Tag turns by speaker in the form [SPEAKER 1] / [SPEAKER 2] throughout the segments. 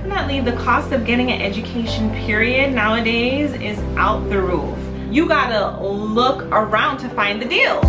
[SPEAKER 1] Definitely the cost of getting an education period nowadays is out the roof. You gotta look around to find the deals.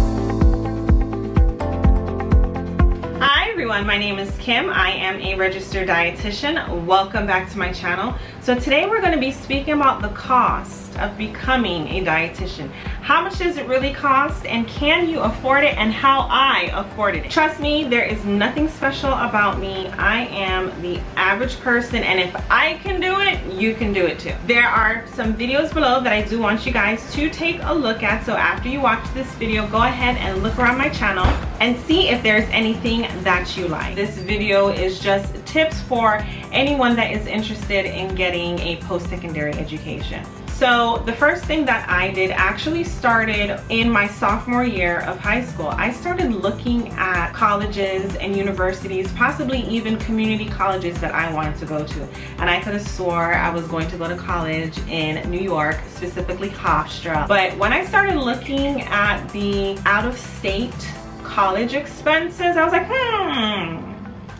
[SPEAKER 1] Hi everyone, my name is Kim. I am a registered dietitian. Welcome back to my channel. So today we're going to be speaking about the cost of becoming a dietitian. How much does it really cost, and can you afford it, and how I afforded it? Trust me, there is nothing special about me. I am the average person, and if I can do it, you can do it too. There are some videos below that I do want you guys to take a look at. So after you watch this video, go ahead and look around my channel and see if there's anything that you like. This video is just tips for anyone that is interested in getting a post-secondary education. So the first thing that I did actually started in my sophomore year of high school. I started looking at colleges and universities, possibly even community colleges that I wanted to go to. And I could have swore I was going to go to college in New York, specifically Hofstra. But when I started looking at the out-of-state college expenses, I was like,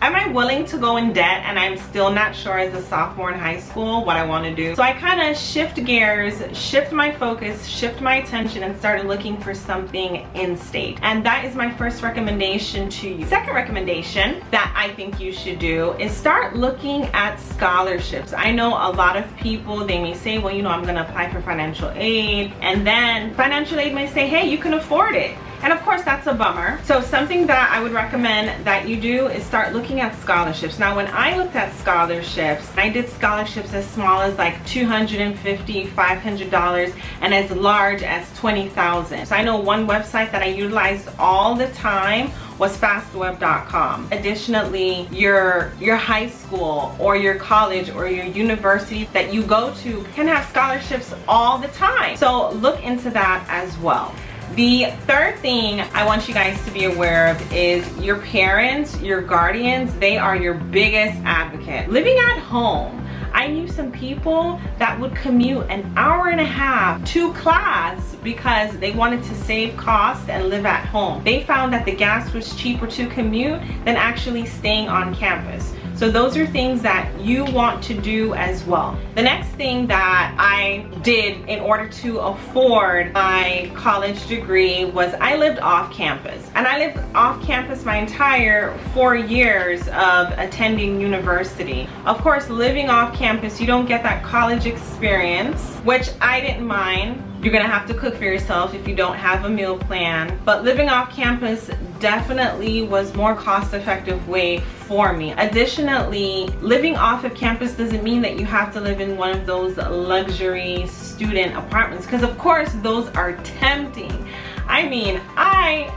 [SPEAKER 1] am I willing to go in debt? And I'm still not sure as a sophomore in high school what I want to do. So I kind of shift gears, shift my focus, shift my attention, and started looking for something in-state. And that is my first recommendation to you. Second recommendation that I think you should do is start looking at scholarships. I know a lot of people, they may say, well, you know, I'm going to apply for financial aid. And then financial aid may say, hey, you can afford it. And of course, that's a bummer. So something that I would recommend that you do is start looking at scholarships. Now, when I looked at scholarships, I did scholarships as small as like $250, $500, and as large as $20,000. So I know one website that I utilized all the time was fastweb.com. Additionally, your high school or your college or your university that you go to can have scholarships all the time. So look into that as well. The third thing I want you guys to be aware of is your parents, your guardians. They are your biggest advocate. Living at home, I knew some people that would commute an hour and a half to class because they wanted to save cost and live at home. They found that the gas was cheaper to commute than actually staying on campus. So those are things that you want to do as well. The next thing that I did in order to afford my college degree was I lived off campus. And I lived off campus my entire 4 years of attending university. Of course, living off campus, you don't get that college experience, which I didn't mind. You're gonna have to cook for yourself if you don't have a meal plan. But living off campus definitely was more cost-effective way for me. Additionally, living off of campus doesn't mean that you have to live in one of those luxury student apartments, because of course those are tempting. I mean, I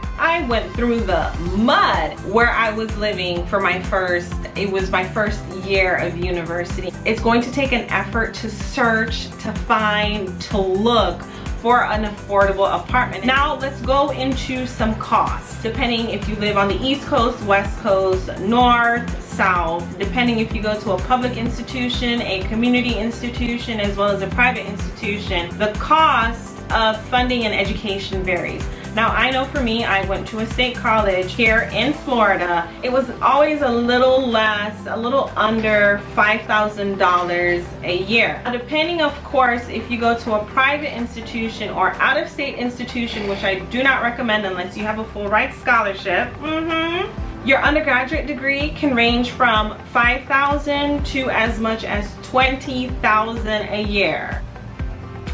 [SPEAKER 1] went through the mud where I was living for it was my first year of university. It's going to take an effort to search, to find, to look for an affordable apartment. Now let's go into some costs, depending if you live on the East Coast, West Coast, North, South, depending if you go to a public institution, a community institution, as well as a private institution. The cost of funding an education varies. Now, I know for me, I went to a state college here in Florida. It was always a little less, a little under $5,000 a year. Now, depending, of course, if you go to a private institution or out-of-state institution, which I do not recommend unless you have a full ride scholarship, your undergraduate degree can range from $5,000 to as much as $20,000 a year.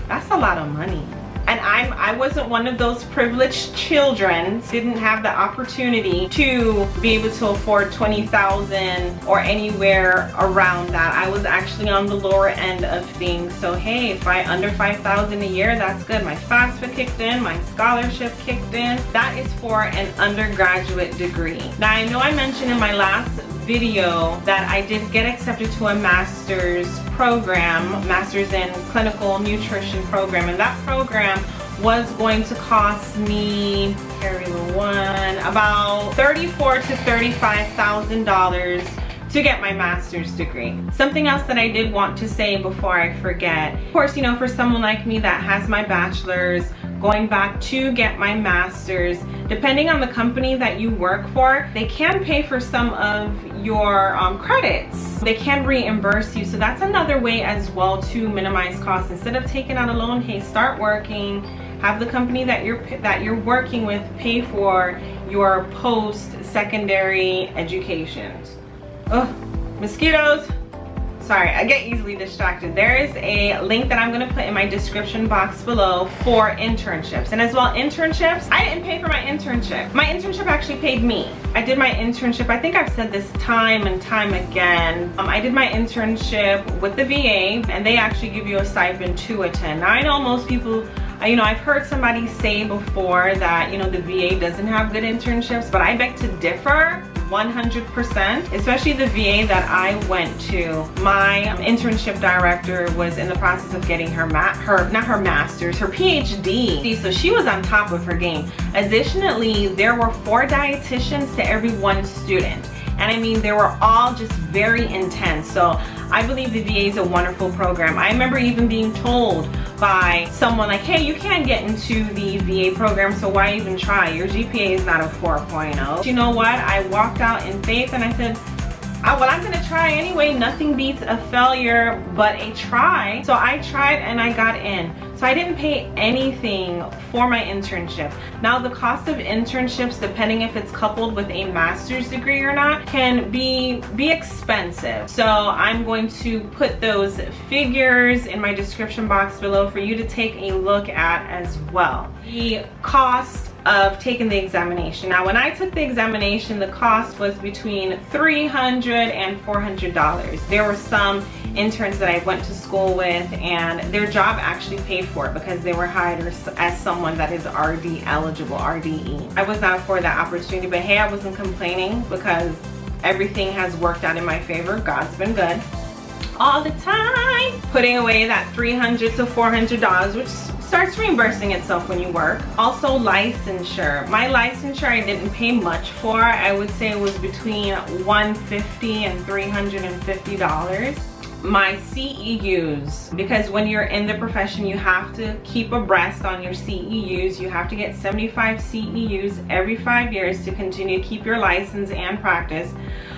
[SPEAKER 1] That's a lot of money. And I wasn't one of those privileged children, didn't have the opportunity to be able to afford $20,000 or anywhere around that. I was actually on the lower end of things. So hey, if I under $5,000 a year, that's good. My FAFSA kicked in, my scholarship kicked in. That is for an undergraduate degree. Now, I know I mentioned in my last video that I did get accepted to a master's program, master's in clinical nutrition program, and that program was going to cost me, about $34,000 to $35,000 to get my master's degree. Something else that I did want to say before I forget, of course, you know, for someone like me that has my bachelor's, going back to get my master's, depending on the company that you work for, they can pay for some of your credits. They can reimburse you, so that's another way as well to minimize costs. Instead of taking out a loan, hey, start working, have the company that you're working with pay for your post-secondary education. Oh, mosquitoes. Sorry, I get easily distracted. There is a link that I'm gonna put in my description box below for internships. And as well, internships, I didn't pay for my internship. My internship actually paid me. I did my internship, I think I've said this time and time again. I did my internship with the VA, and they actually give you a stipend to attend. Now I know most people, you know, I've heard somebody say before that, you know, the VA doesn't have good internships, but I beg to differ 100%, especially the VA that I went to. My internship director was in the process of getting her master's, her PhD. So she was on top of her game. Additionally, there were 4 dietitians to every 1 student. And I mean, they were all just very intense. So I believe the VA is a wonderful program. I remember even being told by someone like, hey, you can't get into the VA program, so why even try? Your GPA is not a 4.0. You know what? I walked out in faith and I said, well, I'm gonna try anyway. Nothing beats a failure but a try. So I tried and I got in. So I didn't pay anything for my internship. Now the cost of internships, depending if it's coupled with a master's degree or not, can be expensive. So I'm going to put those figures in my description box below for you to take a look at as well. The cost of taking the examination. Now when I took the examination, the cost was between $300 and $400. There were some interns that I went to school with and their job actually paid for it because they were hired as someone that is RD eligible, RDE. I was not afforded that opportunity, but hey, I wasn't complaining because everything has worked out in my favor. God's been good all the time. Putting away that $300 to $400, which starts reimbursing itself when you work. Also licensure. My licensure I didn't pay much for. I would say it was between $150 and $350. My CEUs, because when you're in the profession you have to keep abreast on your CEUs. You have to get 75 CEUs every 5 years to continue to keep your license and practice.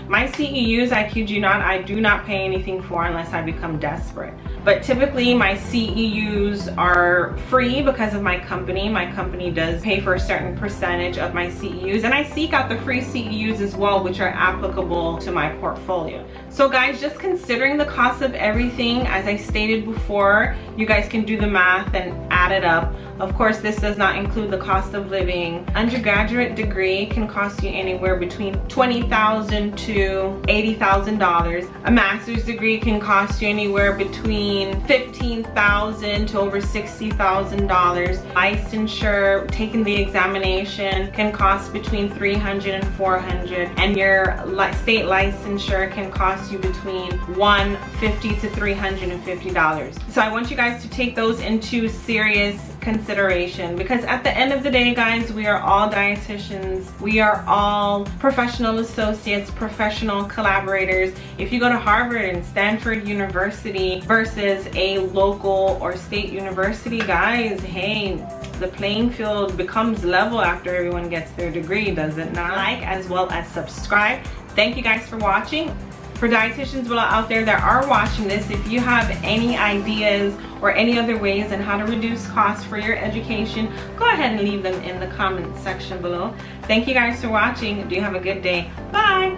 [SPEAKER 1] My CEUs, I kid you not, I do not pay anything for unless I become desperate. But typically my CEUs are free because of my company. My company does pay for a certain percentage of my CEUs, and I seek out the free CEUs as well, which are applicable to my portfolio. So guys, just considering the cost of everything, as I stated before, you guys can do the math and add it up. Of course, this does not include the cost of living. Undergraduate degree can cost you anywhere between $20,000 to $80,000. A master's degree can cost you anywhere between $15,000 to over $60,000. Licensure, taking the examination, can cost between $300 and $400, and your state licensure can cost you between $150 to $350. So I want you guys to take those into serious consideration, because at the end of the day, guys, we are all dietitians. We are all professional associates, professional collaborators. If you go to Harvard and Stanford University versus a local or state university, guys, hey, the playing field becomes level after everyone gets their degree, does it not? Like as well as subscribe. Thank you guys for watching. For dietitians out there that are watching this, if you have any ideas or any other ways on how to reduce costs for your education, go ahead and leave them in the comment section below. Thank you guys for watching. Do have a good day. Bye.